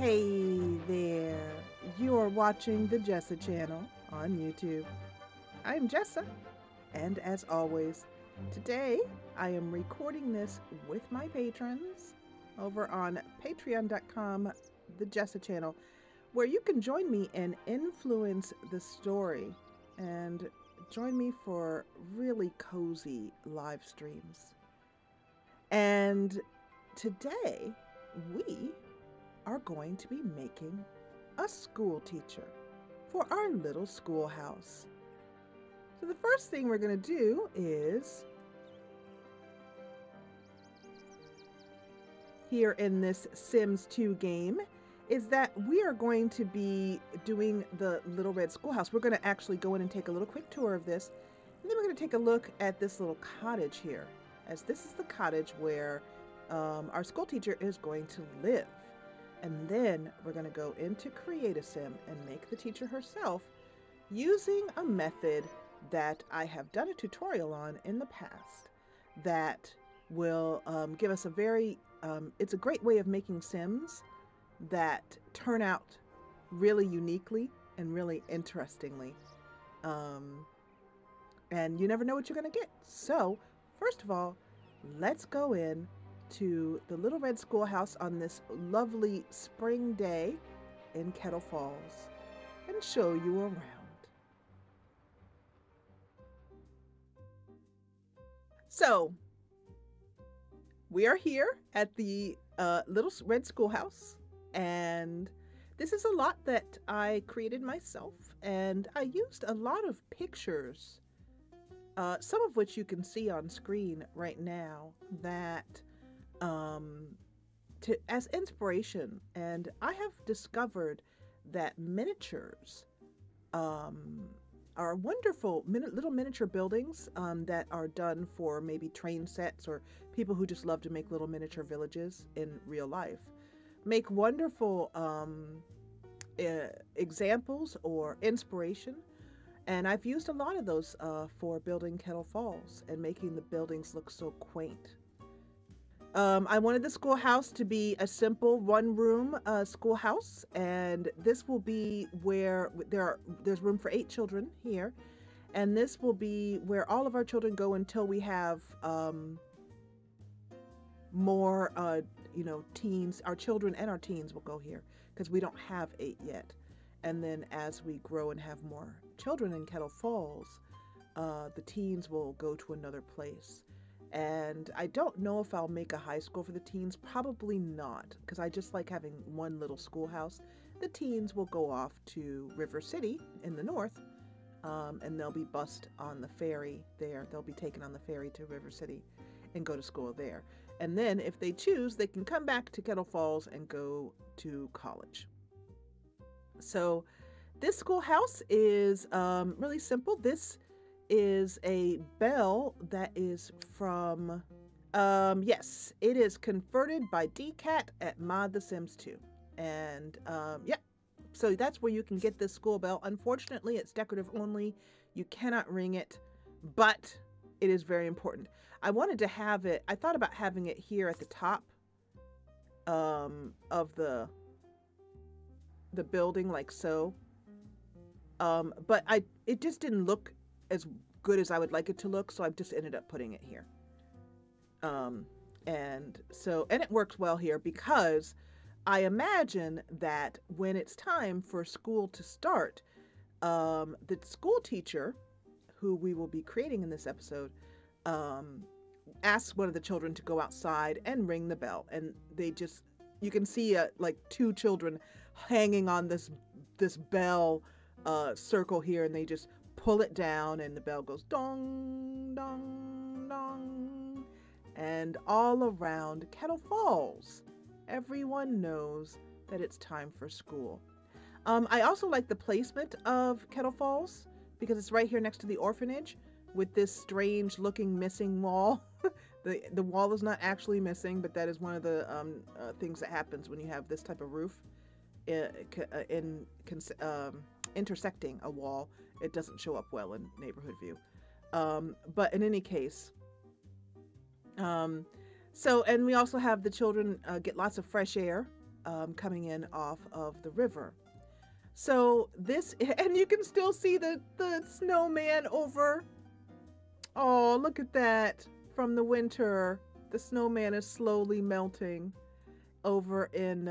Hey there, you're watching the Jessa channel on YouTube. I'm Jessa, and as always, today I am recording this with my patrons over on patreon.com, the Jessa channel, where you can join me and influence the story and join me for really cozy live streams. And today we are going to be making a school teacher for our little schoolhouse. So the first thing we're going to do is, here in this Sims 2 game, is that we are going to be doing the little red schoolhouse. We're going to actually go in and take a little quick tour of this, and then we're going to take a look at this little cottage here, as this is the cottage where our school teacher is going to live. And then we're going to go into Create a Sim and make the teacher herself using a method that I have done a tutorial on in the past that will give us a very, it's a great way of making Sims that turn out really uniquely and really interestingly. And you never know what you're going to get. So first of all, let's go in to the little red schoolhouse on this lovely spring day in Kettle Falls and show you around. So we are here at the little red schoolhouse, and this is a lot that I created myself, and I used a lot of pictures, some of which you can see on screen right now, that as inspiration. And I have discovered that miniatures are wonderful little miniature buildings that are done for maybe train sets or people who just love to make little miniature villages in real life. Make wonderful examples or inspiration. And I've used a lot of those for building Kettle Falls and making the buildings look so quaint. I wanted the schoolhouse to be a simple one-room schoolhouse, and this will be where there's room for 8 children here, and this will be where all of our children go until we have more, teens. Our children and our teens will go here because we don't have 8 yet. And then as we grow and have more children in Kettle Falls, the teens will go to another place. And I don't know if I'll make a high school for the teens. Probably not, because I just like having one little schoolhouse. The teens will go off to River City in the north, and they'll be bused on the ferry there. They'll be taken on the ferry to River City and go to school there. And then if they choose, they can come back to Kettle Falls and go to college. So this schoolhouse is really simple. This is a bell that is from, yes, it is converted by DCAT at Mod The Sims 2. And yeah, so that's where you can get this school bell. Unfortunately, it's decorative only. You cannot ring it, but it is very important. I wanted to have it, I thought about having it here at the top of the building, like so. But it just didn't look as good as I would like it to look, so I've just ended up putting it here. And it works well here because I imagine that when it's time for school to start, the school teacher, who we will be creating in this episode, asks one of the children to go outside and ring the bell, and you can see like 2 children hanging on this bell circle here, and they just pull it down, and the bell goes dong, dong, dong. And all around Kettle Falls, everyone knows that it's time for school. I also like the placement of Kettle Falls because it's right here next to the orphanage with this strange looking missing wall. The wall is not actually missing, but that is one of the things that happens when you have this type of roof intersecting a wall. It doesn't show up well in neighborhood view. But in any case, and we also have the children get lots of fresh air coming in off of the river. So this, and you can still see the snowman over. Oh, look at that. From the winter, the snowman is slowly melting over in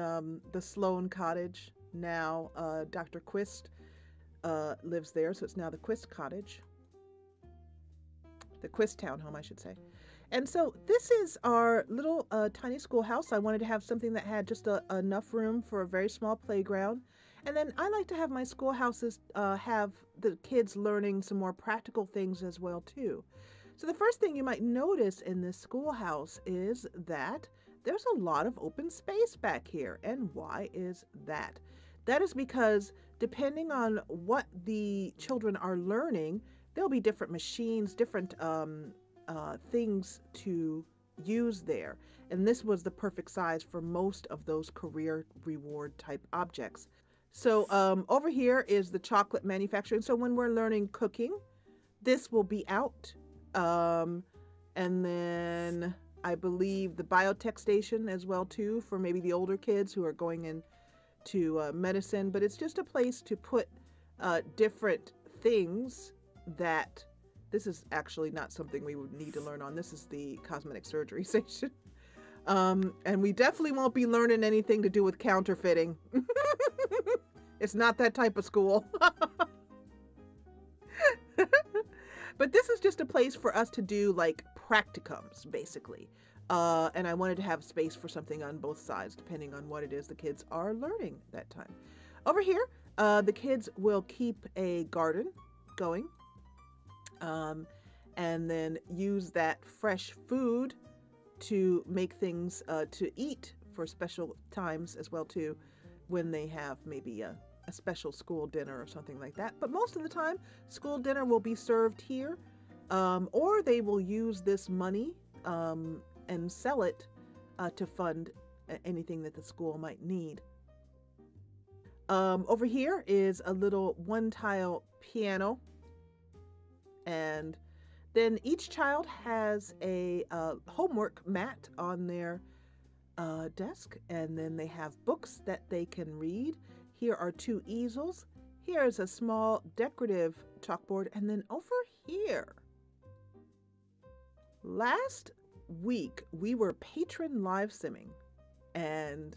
the Sloan cottage. Now Dr. Quist lives there, so it's now the Quist cottage. The Quist townhome, I should say. And so this is our little tiny schoolhouse. I wanted to have something that had just enough room for a very small playground. And then I like to have my schoolhouses have the kids learning some more practical things as well too. So the first thing you might notice in this schoolhouse is that there's a lot of open space back here. And why is that? That is because depending on what the children are learning, there'll be different machines, different things to use there. And this was the perfect size for most of those career reward type objects. So over here is the chocolate manufacturing. So when we're learning cooking, this will be out. And then I believe the biotech station as well too, for maybe the older kids who are going into medicine. But it's just a place to put different things that, this is actually not something we would need to learn on. This is the cosmetic surgery station. And we definitely won't be learning anything to do with counterfeiting. It's not that type of school. But this is just a place for us to do like practicums, basically. And I wanted to have space for something on both sides, depending on what it is the kids are learning that time. Over here, the kids will keep a garden going. And then use that fresh food to make things to eat for special times as well too, when they have maybe a special school dinner or something like that. But most of the time, school dinner will be served here, or they will use this money and sell it to fund anything that the school might need. Over here is a little one-tile piano. And then each child has a homework mat on their desk, and then they have books that they can read. Here are 2 easels. Here is a small decorative chalkboard, and then over here, last week we were patron live simming, and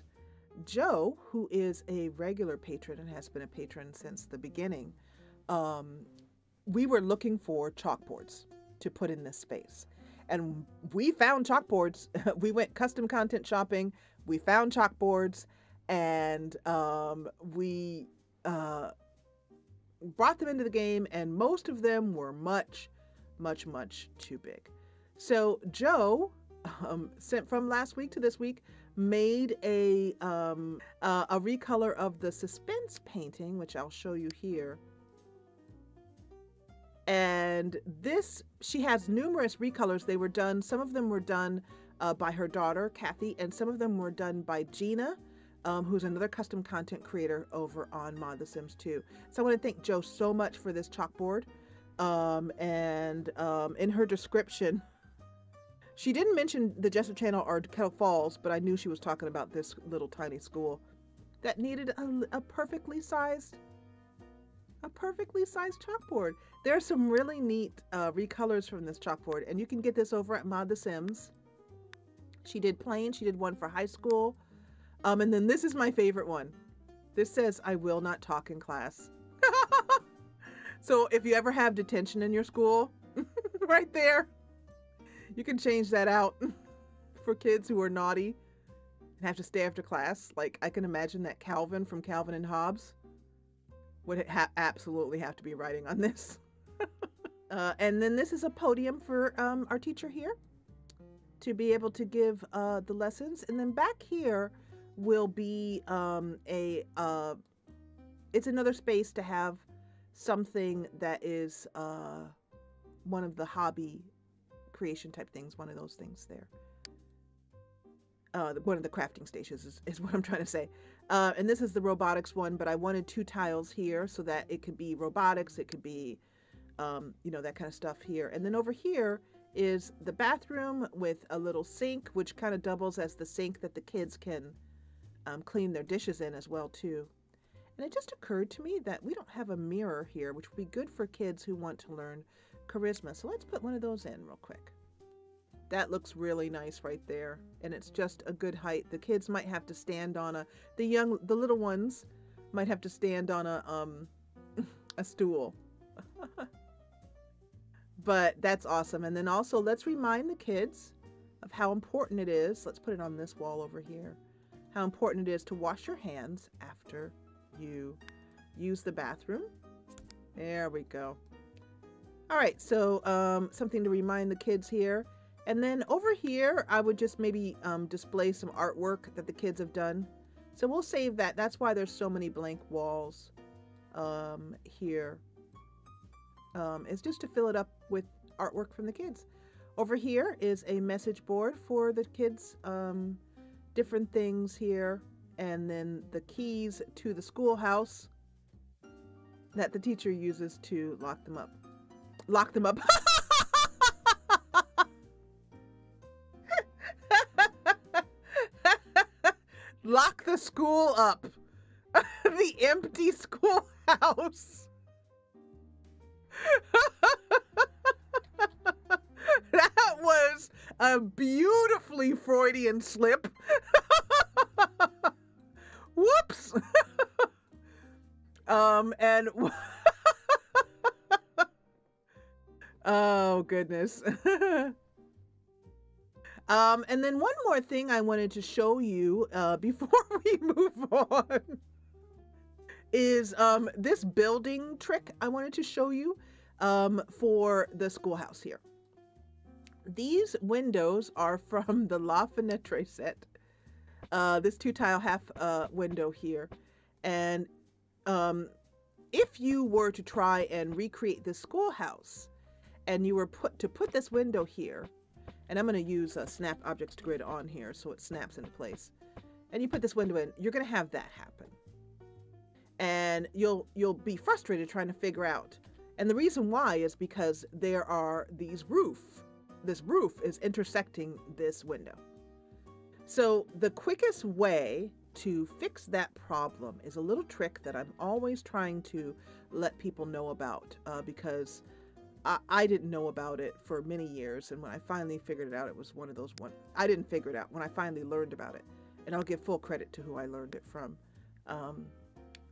Joe, who is a regular patron and has been a patron since the beginning, we were looking for chalkboards to put in this space. And we found chalkboards. We went custom content shopping. We found chalkboards, and we brought them into the game, and most of them were much, much, much too big. So Joe, sent from last week to this week, made a recolor of the Suspense painting, which I'll show you here. And this, she has numerous recolors. They were done, some of them were done by her daughter, Kathy, and some of them were done by Gina, who's another custom content creator over on Mod The Sims 2. So I want to thank Joe so much for this chalkboard. In her description, she didn't mention the Jessa channel or Kettle Falls, but I knew she was talking about this little tiny school that needed a perfectly sized chalkboard. There are some really neat recolors from this chalkboard, and you can get this over at Mod The Sims. She did plain, she did one for high school, and then this is my favorite one. This says, "I will not talk in class." So if you ever have detention in your school, right there, you can change that out for kids who are naughty and have to stay after class. Like, I can imagine that Calvin from Calvin and Hobbes would absolutely have to be writing on this. And then this is a podium for our teacher here to be able to give the lessons. And then back here will be it's another space to have something that is one of the hobby creation type things, one of those things there. One of the crafting stations is what I'm trying to say. And this is the robotics one, but I wanted 2 tiles here so that it could be robotics, it could be, you know, that kind of stuff here. And then over here is the bathroom with a little sink, which kind of doubles as the sink that the kids can clean their dishes in as well too. And it just occurred to me that we don't have a mirror here, which would be good for kids who want to learn charisma. So let's put one of those in real quick. That looks really nice right there. And it's just a good height. The kids might have to stand on the little ones might have to stand on a stool. But that's awesome. And then also let's remind the kids of how important it is. Let's put it on this wall over here. How important it is to wash your hands after you use the bathroom. There we go. All right, so something to remind the kids here. And then over here, I would just maybe display some artwork that the kids have done. So we'll save that. That's why there's so many blank walls here. It's just to fill it up with artwork from the kids. Over here is a message board for the kids, different things here. And then the keys to the schoolhouse that the teacher uses to lock them up. Lock them up. Lock the school up. The empty schoolhouse. That was a beautifully Freudian slip. Whoops. And oh goodness. And then one more thing I wanted to show you before we move on is this building trick I wanted to show you for the schoolhouse here. These windows are from the La Fenêtre set, this 2-tile half window here. And if you were to try and recreate this schoolhouse and you were to put this window here, and I'm going to use Snap Objects to Grid on here so it snaps into place. And you put this window in, you're going to have that happen. And you'll be frustrated trying to figure out. And the reason why is because there are these this roof is intersecting this window. So the quickest way to fix that problem is a little trick that I'm always trying to let people know about because I didn't know about it for many years, and when I finally figured it out, it was one of those I didn't figure it out when I finally learned about it, and I'll give full credit to who I learned it from.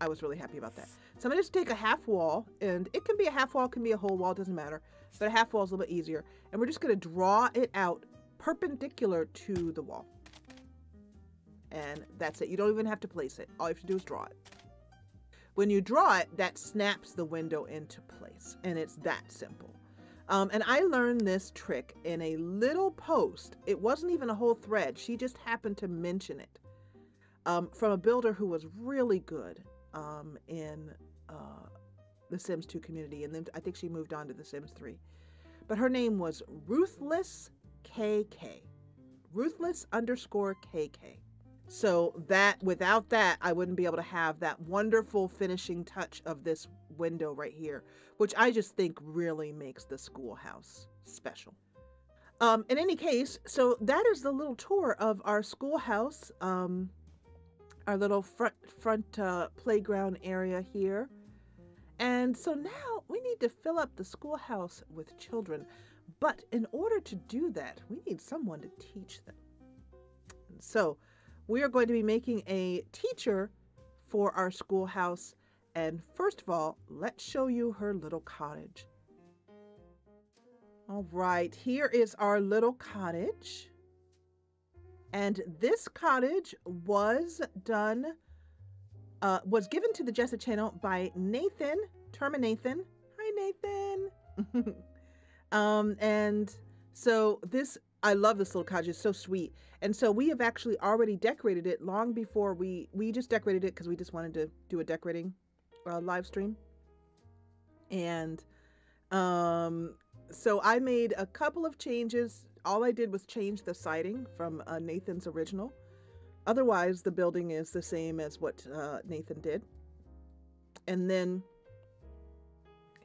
I was really happy about that. So I'm gonna just take a half wall, and it can be a half wall, it can be a whole wall, doesn't matter, but a half wall is a little bit easier, and we're just gonna draw it out perpendicular to the wall, and that's it. You don't even have to place it. All you have to do is draw it. When you draw it, that snaps the window into place, and it's that simple. And I learned this trick in a little post. It wasn't even a whole thread. She just happened to mention it from a builder who was really good in the Sims 2 community, and then I think she moved on to the Sims 3. But her name was Ruthless KK. Ruthless_KK. So that without that, I wouldn't be able to have that wonderful finishing touch of this window right here, which I just think really makes the schoolhouse special. In any case, so that is the little tour of our schoolhouse, our little front playground area here. And so now we need to fill up the schoolhouse with children. But in order to do that, we need someone to teach them. And so we are going to be making a teacher for our schoolhouse. And first of all, let's show you her little cottage. All right, here is our little cottage. And this cottage was done, was given to the Jessa channel by Nathan, Terminathan. Hi, Nathan. And so this, I love this little cottage. It's so sweet. And so we have actually already decorated it long before we just decorated it because we just wanted to do a decorating live stream. And so I made a couple of changes. All I did was change the siding from Nathan's original. Otherwise, the building is the same as what Nathan did. And then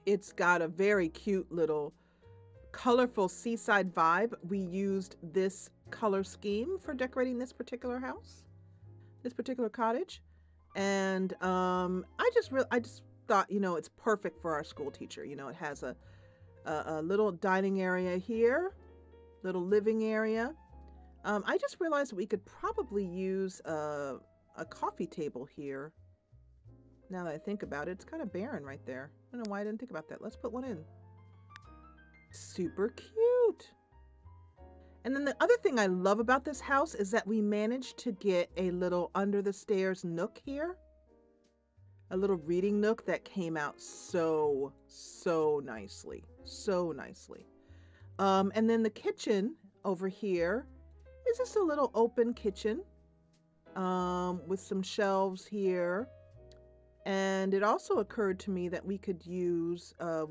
it's got a very cute little colorful seaside vibe. We used this color scheme for decorating this particular house. this particular cottage. And I just thought, you know, it's perfect for our school teacher. You know, it has a little dining area here, little living area. I just realized we could probably use a coffee table here. Now that I think about it, it's kind of barren right there. I don't know why I didn't think about that. Let's put one in. Super cute. And then the other thing I love about this house is that we managed to get a little under the stairs nook here. A little reading nook that came out so nicely. So nicely. And then the kitchen over here is just a little open kitchen with some shelves here. And it also occurred to me that we could use a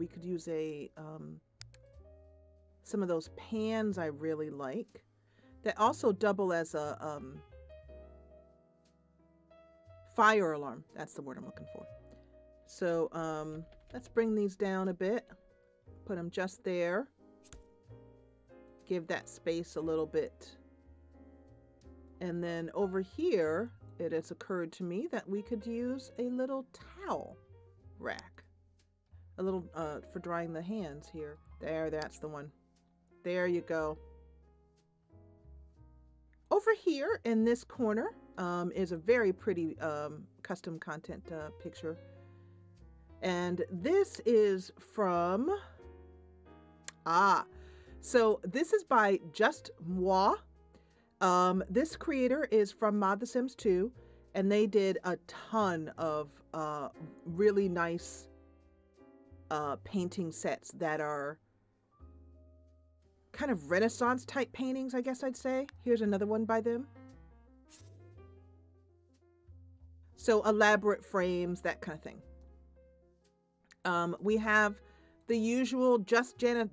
some of those pans I really like that also double as a fire alarm. That's the word I'm looking for. So let's bring these down a bit, put them just there, give that space a little bit. And then over here, it has occurred to me that we could use a little towel rack, a little for drying the hands here. There, that's the one. There you go. Over here in this corner is a very pretty custom content picture. And this is from, so this is by Just Moi. This creator is from Mod The Sims 2, and they did a ton of really nice painting sets that are kind of Renaissance type paintings, I guess I'd say. Here's another one by them. So elaborate frames, that kind of thing. We have the usual just Jana.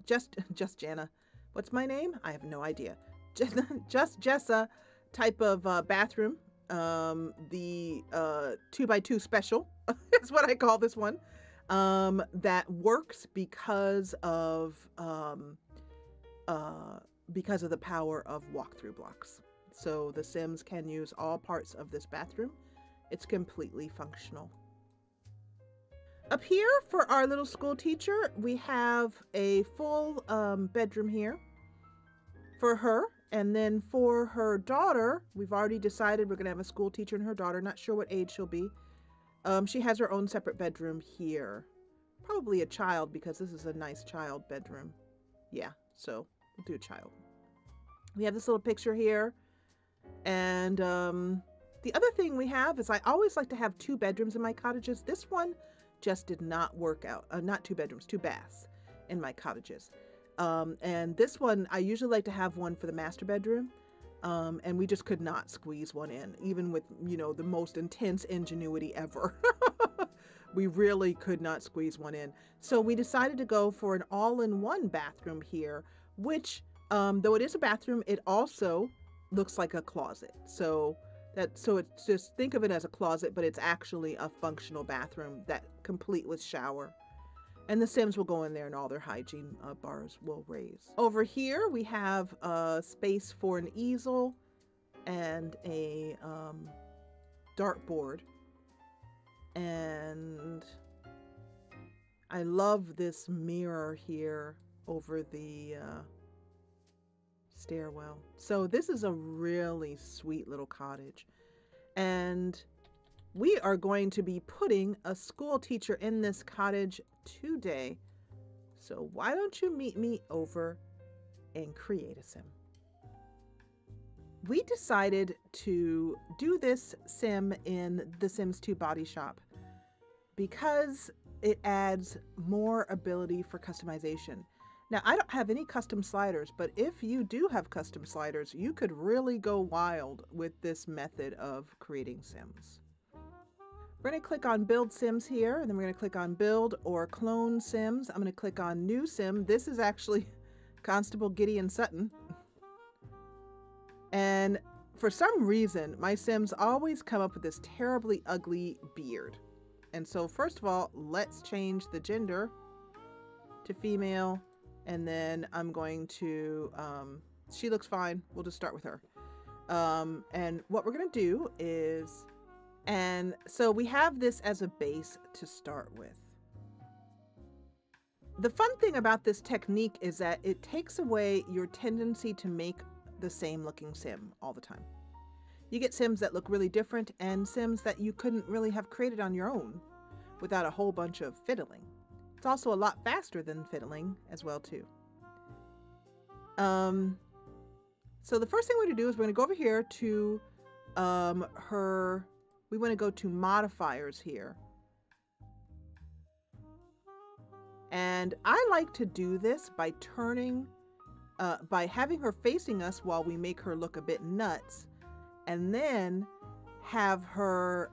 What's my name? I have no idea. Just Jessa type of bathroom. The 2x2 special is what I call this one. That works because of the power of walkthrough blocks. So the Sims can use all parts of this bathroom. It's completely functional. Up here for our little school teacher, we have a full bedroom here for her. And then for her daughter, we've already decided we're going to have a school teacher and her daughter. Not sure what age she'll be. She has her own separate bedroom here. Probably a child because this is a nice child bedroom. Yeah, so we'll do a child. We have this little picture here. And the other thing we have is I always like to have 2 bedrooms in my cottages. This one just did not work out. Not 2 bedrooms, 2 baths in my cottages. And this one, I usually like to have one for the master bedroom. And we just could not squeeze one in, even with, you know, the most intense ingenuity ever. We really could not squeeze one in. So we decided to go for an all-in-one bathroom here, which, though it is a bathroom, it also looks like a closet. So it's just, think of it as a closet, but it's actually a functional bathroom that complete with shower. And the Sims will go in there and all their hygiene bars will raise. Over here, we have space for an easel and a dartboard. And I love this mirror here over the stairwell. So this is a really sweet little cottage. And we are going to be putting a school teacher in this cottage today. So why don't you meet me over and create a sim? We decided to do this sim in the Sims 2 Body Shop because it adds more ability for customization. Now, I don't have any custom sliders, but if you do have custom sliders, you could really go wild with this method of creating Sims. We're going to click on Build Sims here, and then we're going to click on Build or Clone Sims. I'm going to click on New Sim. This is actually Constable Gideon Sutton. And for some reason, my Sims always come up with this terribly ugly beard. And so first of all, let's change the gender to female. And then I'm going to, she looks fine. We'll just start with her. And what we're going to do is, and so we have this as a base to start with. The fun thing about this technique is that it takes away your tendency to make the same looking sim all the time. You get sims that look really different and sims that you couldn't really have created on your own without a whole bunch of fiddling. It's also a lot faster than fiddling as well too. So the first thing we're going to do is we're going to go over here to we want to go to modifiers here. And I like to do this by turning, by having her facing us while we make her look a bit nuts, and then have her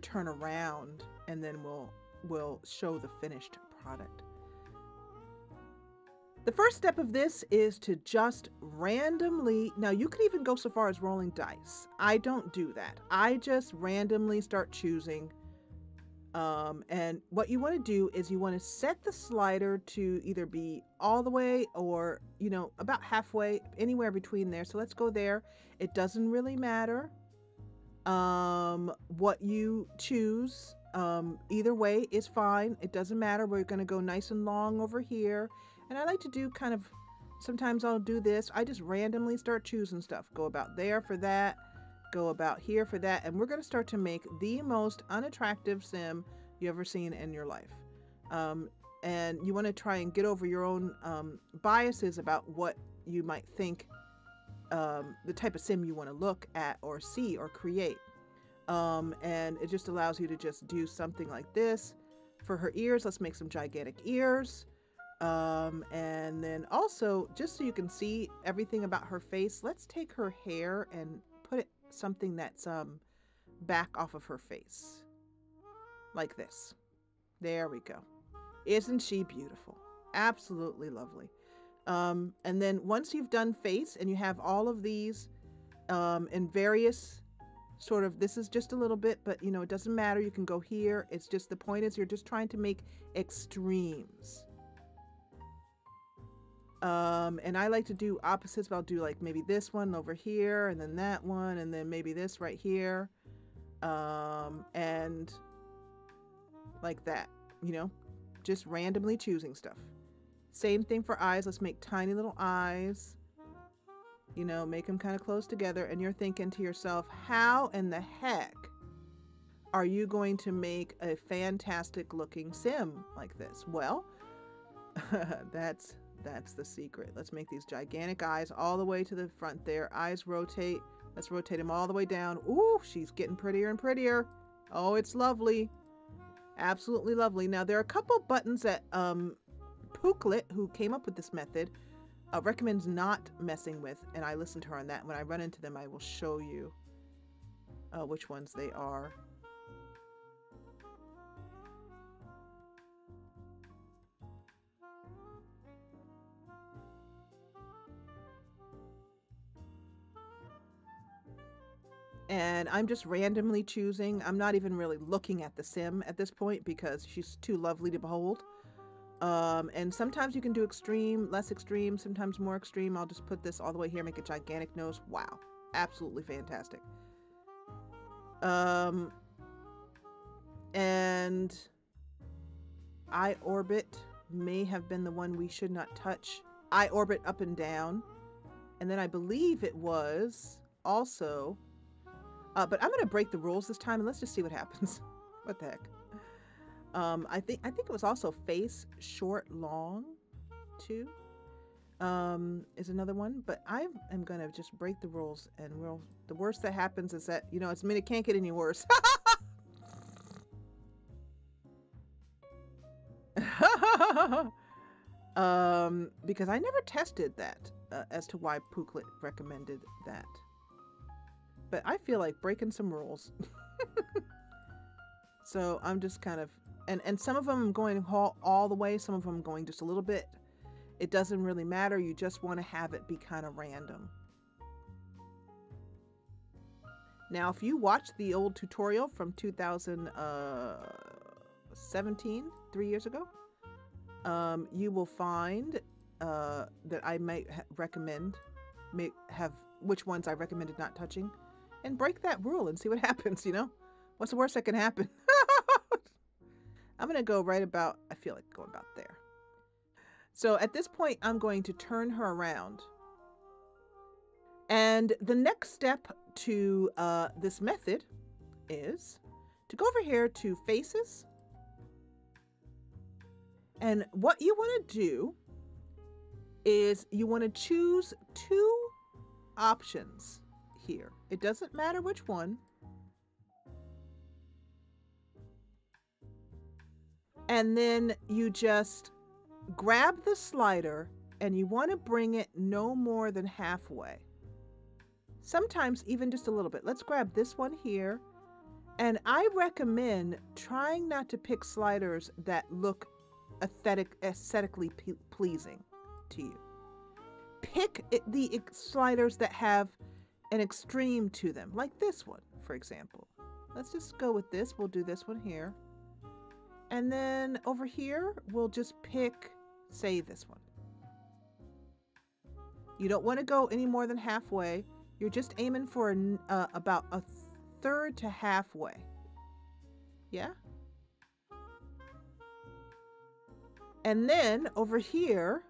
turn around, and then we'll show the finished product. The first step of this is to just randomly, now you could even go so far as rolling dice. I don't do that. I just randomly start choosing. And what you want to do is you want to set the slider to either be all the way or, you know, about halfway, anywhere between there. So let's go there. It doesn't really matter what you choose. Either way is fine. It doesn't matter. We're going to go nice and long over here. And I like to do kind of, sometimes I'll do this. I just randomly start choosing stuff. Go about there for that. Go about here for that. And we're going to start to make the most unattractive sim you ever seen in your life. And you want to try and get over your own biases about what you might think the type of sim you want to look at or see or create. And it just allows you to just do something like this. For her ears, let's make some gigantic ears. And then also, just so you can see everything about her face, let's take her hair and put it something that's back off of her face. Like this. There we go. Isn't she beautiful? Absolutely lovely. And then once you've done face and you have all of these in various sort of, this is just a little bit, but you know, it doesn't matter. You can go here. It's just, the point is you're just trying to make extremes. And I like to do opposites, but I'll do like maybe this one over here and then that one and then maybe this right here. And like that, you know, just randomly choosing stuff. Same thing for eyes. Let's make tiny little eyes, you know, make them kind of close together. And you're thinking to yourself, how in the heck are you going to make a fantastic looking sim like this? Well, that's the secret. Let's make these gigantic eyes all the way to the front there. Eyes rotate. Let's rotate them all the way down. Ooh, she's getting prettier and prettier. Oh, it's lovely. Absolutely lovely. Now, there are a couple buttons that Pooklet, who came up with this method, recommends not messing with, and I listened to her on that. When I run into them, I will show you which ones they are. And I'm just randomly choosing. I'm not even really looking at the sim at this point because she's too lovely to behold. And sometimes you can do extreme, less extreme, sometimes more extreme. I'll just put this all the way here, make a gigantic nose. Wow, absolutely fantastic. And eye orbit may have been the one we should not touch. Eye orbit up and down. And then I believe it was also... but I'm going to break the rules this time and let's just see what happens. What the heck? I think it was also face, short, long, too. Is another one. But I am going to just break the rules, and the worst that happens is that, you know, it can't get any worse. Because I never tested that as to why Pooklet recommended that. But I feel like breaking some rules. So I'm just kind of, and some of them I'm going all the way, some of them I'm going just a little bit. It doesn't really matter. You just want to have it be kind of random. Now, if you watch the old tutorial from 2017, 3 years ago, you will find that I might recommend, may have which ones I recommended not touching, and break that rule and see what happens, you know? What's the worst that can happen? I'm going to go right about, I feel like going about there. So at this point, I'm going to turn her around. And the next step to this method is to go over here to Faces. And what you want to do is you want to choose two options here. It doesn't matter which one. And then you just grab the slider and you want to bring it no more than halfway. Sometimes even just a little bit. Let's grab this one here. And I recommend trying not to pick sliders that look aesthetically pleasing to you. Pick the sliders that have an extreme to them, like this one, for example. Let's just go with this. We'll do this one here. And then over here, we'll just pick, say, this one. You don't want to go any more than halfway. You're just aiming for about a third to halfway. Yeah? And then over here,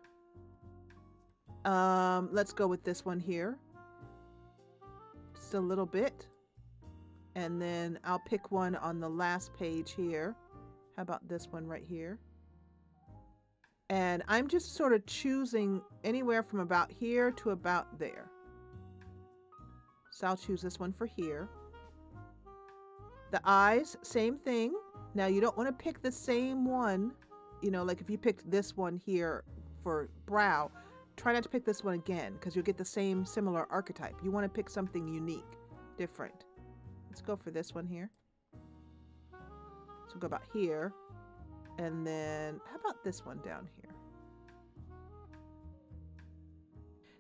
let's go with this one here. Just a little bit. And then I'll pick one on the last page here. How about this one right here? And I'm just sort of choosing anywhere from about here to about there. So I'll choose this one for here. The eyes, same thing. Now you don't want to pick the same one. You know, like if you picked this one here for brow, try not to pick this one again because you'll get the same similar archetype. You want to pick something unique, different. Let's go for this one here. So go about here. And then how about this one down here?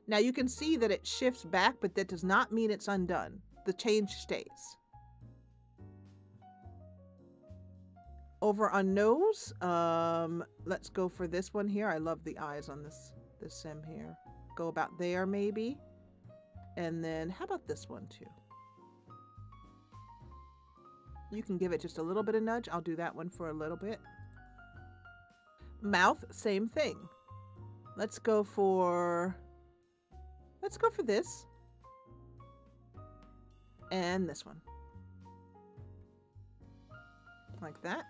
Now you can see that it shifts back, but that does not mean it's undone. The change stays. Over on nose, let's go for this one here. I love the eyes on this sim here. Go about there maybe. And then how about this one too? You can give it just a little bit of nudge. I'll do that one for a little bit. Mouth, same thing. Let's go for this. And this one. Like that.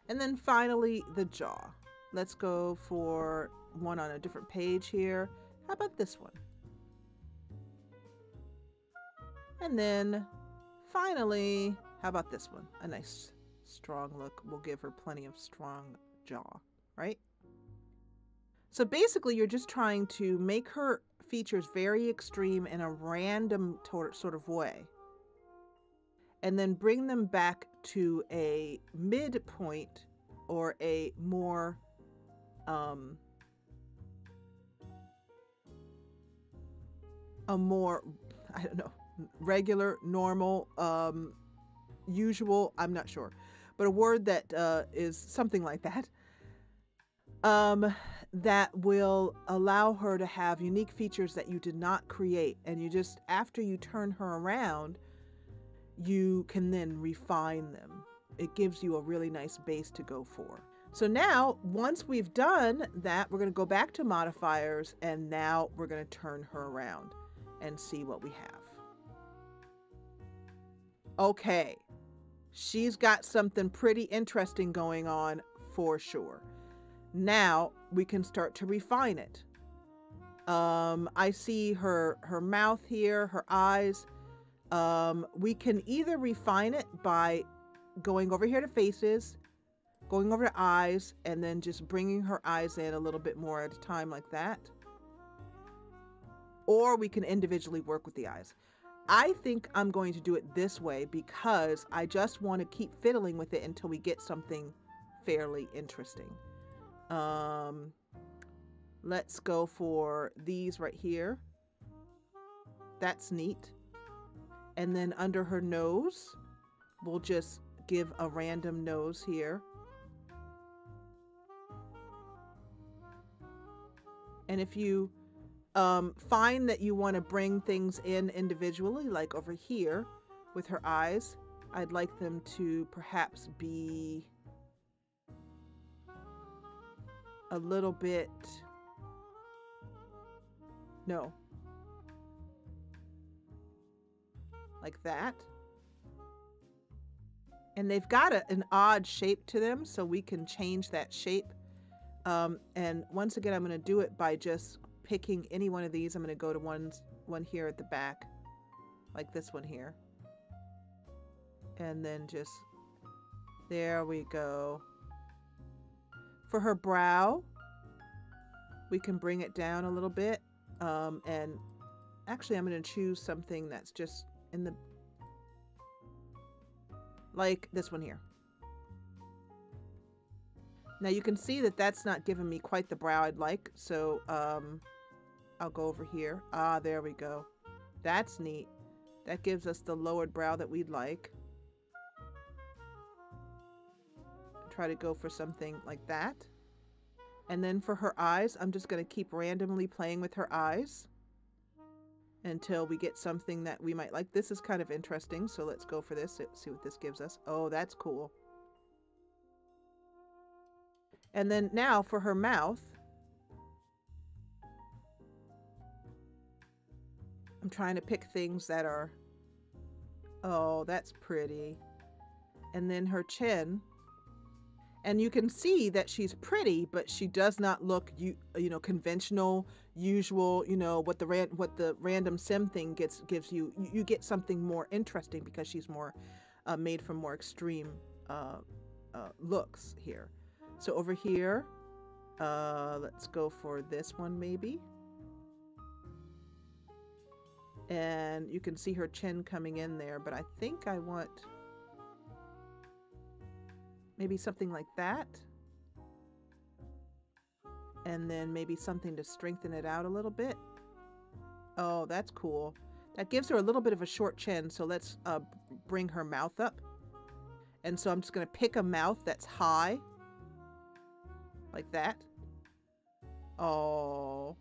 And then finally the jaw. Let's go for one on a different page here. How about this one? And then finally, how about this one? A nice strong look will give her plenty of strong jaw, right? So basically you're just trying to make her features very extreme in a random sort of way. And then bring them back to a midpoint or a more I don't know, regular, normal, usual, I'm not sure, but a word that is something like that, that will allow her to have unique features that you did not create. And you just, after you turn her around, you can then refine them. It gives you a really nice base to go for. So now, once we've done that, we're going to go back to modifiers, and now we're going to turn her around and see what we have. Okay, she's got something pretty interesting going on for sure. Now we can start to refine it. I see her mouth here, her eyes. We can either refine it by going over here to faces, going over to eyes, and then just bringing her eyes in a little bit more at a time like that. Or we can individually work with the eyes. I think I'm going to do it this way because I just want to keep fiddling with it until we get something fairly interesting. Let's go for these right here. That's neat. And then under her nose, we'll just give a random nose here. And if you find that you want to bring things in individually, like over here with her eyes, I'd like them to perhaps be a little bit, no, like that. And they've got an odd shape to them, so we can change that shape. And once again, I'm going to do it by just picking any one of these. I'm going to go to one here at the back, like this one here. And then just, there we go. For her brow, we can bring it down a little bit. And actually, I'm going to choose something that's just in the, like this one here. Now you can see that that's not giving me quite the brow I'd like. So I'll go over here. Ah, there we go. That's neat. That gives us the lowered brow that we'd like. Try to go for something like that. And then for her eyes, I'm just going to keep randomly playing with her eyes until we get something that we might like. This is kind of interesting, so let's go for this. See what this gives us. Oh, that's cool. And then now for her mouth, I'm trying to pick things that are, oh, that's pretty. And then her chin. And you can see that she's pretty, but she does not look, you know, conventional, usual, you know, what the random sim thing gives you. You get something more interesting because she's more made from more extreme looks here. So over here, let's go for this one maybe. And you can see her chin coming in there, but I think I want maybe something like that. And then maybe something to strengthen it out a little bit. Oh, that's cool. That gives her a little bit of a short chin. So let's bring her mouth up. And so I'm just going to pick a mouth that's high. Like that. Oh.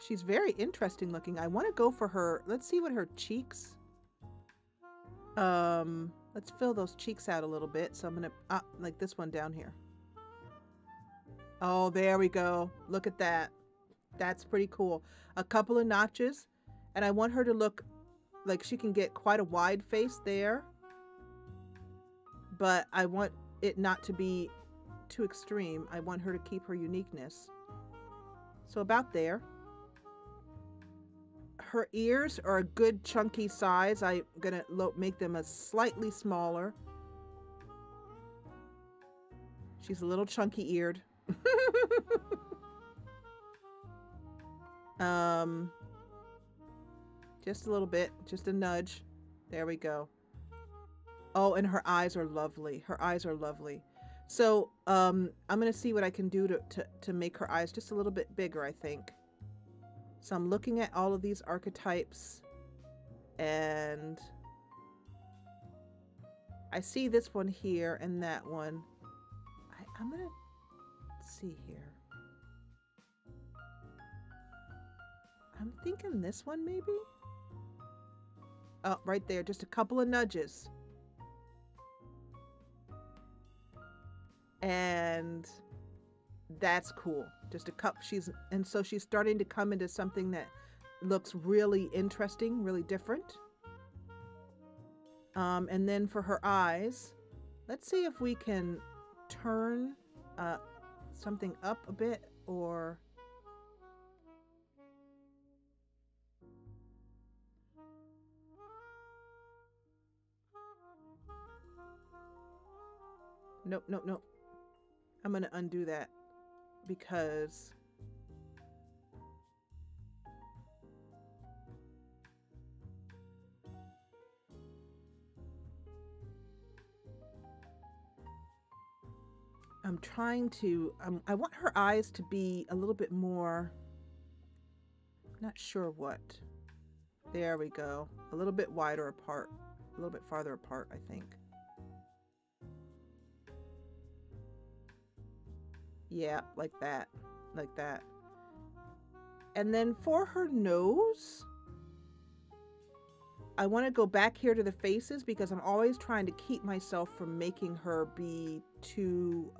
She's very interesting looking. I want to go for her. Let's see what her cheeks. Let's fill those cheeks out a little bit. So I'm going to, like this one down here. Oh, there we go. Look at that. That's pretty cool. A couple of notches. And I want her to look like she can get quite a wide face there. But I want it not to be too extreme. I want her to keep her uniqueness. So about there. Her ears are a good chunky size. I'm going to make them a slightly smaller. She's a little chunky eared. Just a little bit, just a nudge. There we go. Oh, and her eyes are lovely. Her eyes are lovely. So I'm going to see what I can do to make her eyes just a little bit bigger, I think. So I'm looking at all of these archetypes and I see this one here and that one. I'm going to see here. I'm thinking this one maybe? Oh, right there. Just a couple of nudges. And that's cool. Just a cup. And so she's starting to come into something that looks really interesting, really different. And then for her eyes, let's see if we can turn something up a bit or nope. I'm going to undo that because I'm trying to, I want her eyes to be a little bit more, not sure what. There we go. A little bit wider apart, a little bit farther apart, I think. Yeah, like that. Like that. And then for her nose, I want to go back here to the faces because I'm always trying to keep myself from making her be too,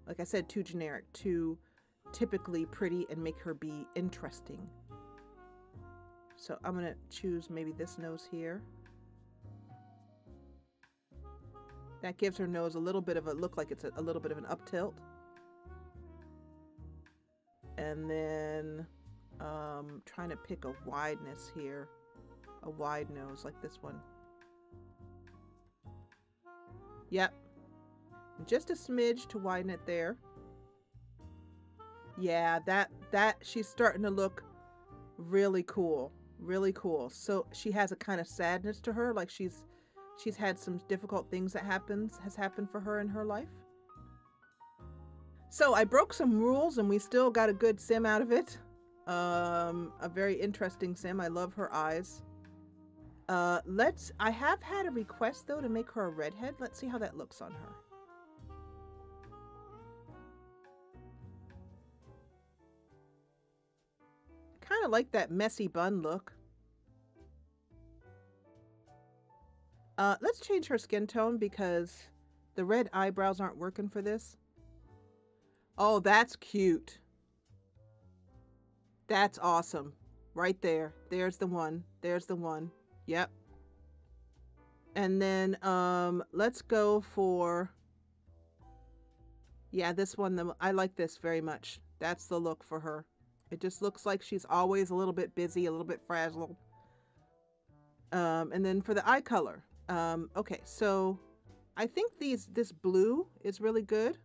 like I said, too generic, too typically pretty, and make her be interesting. So I'm going to choose maybe this nose here. That gives her nose a little bit of a look, like it's a little bit of an up tilt. And then trying to pick a wideness here. A wide nose like this one. Yep. Just a smidge to widen it there. Yeah, that she's starting to look really cool. Really cool. So she has a kind of sadness to her, like she's had some difficult things that has happened for her in her life. So I broke some rules and we still got a good sim out of it. A very interesting sim. I love her eyes. I have had a request though to make her a redhead. Let's see how that looks on her. Kind of like that messy bun look. Let's change her skin tone because the red eyebrows aren't working for this. Oh, that's cute. That's awesome. Right there. There's the one. There's the one. Yep. And then let's go for, yeah, this one. I like this very much. That's the look for her. It just looks like she's always a little bit busy, a little bit fragile. And then for the eye color. Okay, so I think this blue is really good.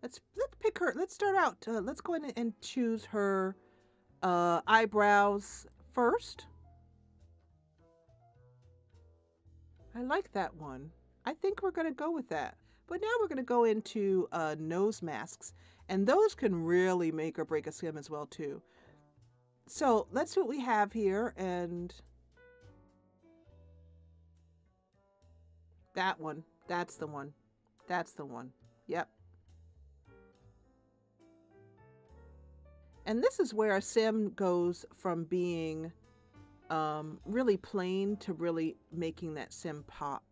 Let's pick her. Let's start out. Let's go in and choose her eyebrows first. I like that one. I think we're going to go with that. But now we're going to go into nose masks. And those can really make or break a sim as well, too. So let's see what we have here. And that one. That's the one. That's the one. Yep. And this is where a sim goes from being really plain to really making that sim pop.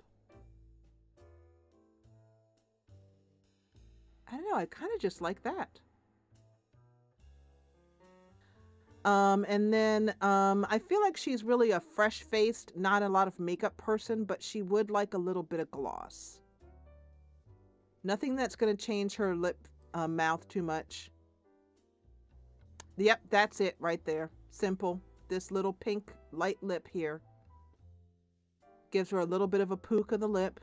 I don't know, I kind of just like that. And then I feel like she's really a fresh-faced, not a lot of makeup person, but she would like a little bit of gloss. Nothing that's going to change her mouth too much. Yep, that's it right there. Simple. This little pink light lip here gives her a little bit of a pook of the lip.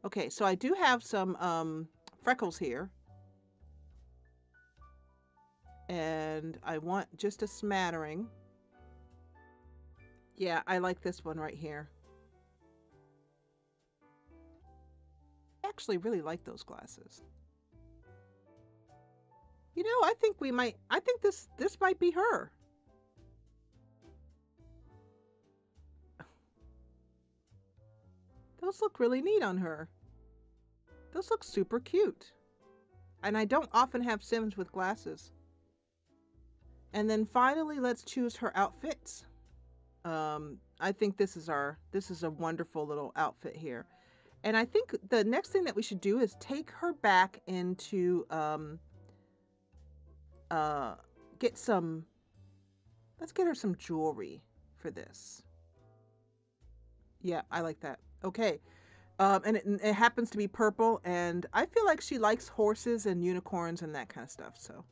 Okay, so I do have some freckles here. And I want just a smattering. Yeah, I like this one right here. I actually really like those glasses. You know, I think this might be her. Those look really neat on her. Those look super cute. And I don't often have sims with glasses. And then finally, let's choose her outfits. I think this is a wonderful little outfit here. And I think the next thing that we should do is take her back into let's get her some jewelry for this. Yeah, I like that. Okay. And it happens to be purple, and I feel like she likes horses and unicorns and that kind of stuff, so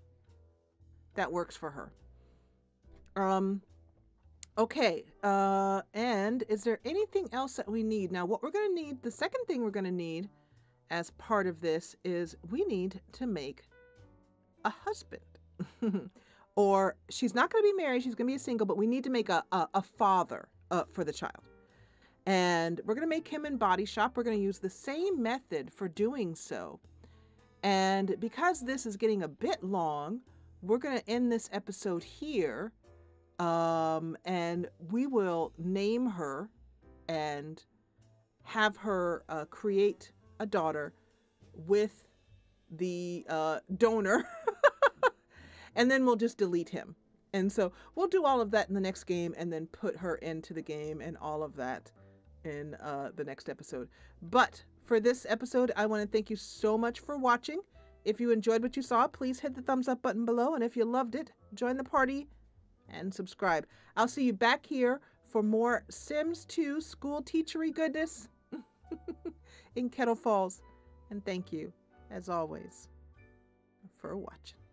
that works for her. Okay, and is there anything else that we need? Now, what we're going to need, the second thing we're going to need as part of this is we need to make a husband. Or she's not going to be married, she's going to be a single, but we need to make a father for the child. And we're going to make him in Body Shop. We're going to use the same method for doing so. And because this is getting a bit long, we're going to end this episode here. And we will name her and have her create a daughter with the donor. And then we'll just delete him. And so we'll do all of that in the next game and then put her into the game and all of that in the next episode. But for this episode, I want to thank you so much for watching. If you enjoyed what you saw, please hit the thumbs up button below. And if you loved it, join the party and subscribe. I'll see you back here for more Sims 2 school teachery goodness in Kettle Falls. And thank you, as always, for watching.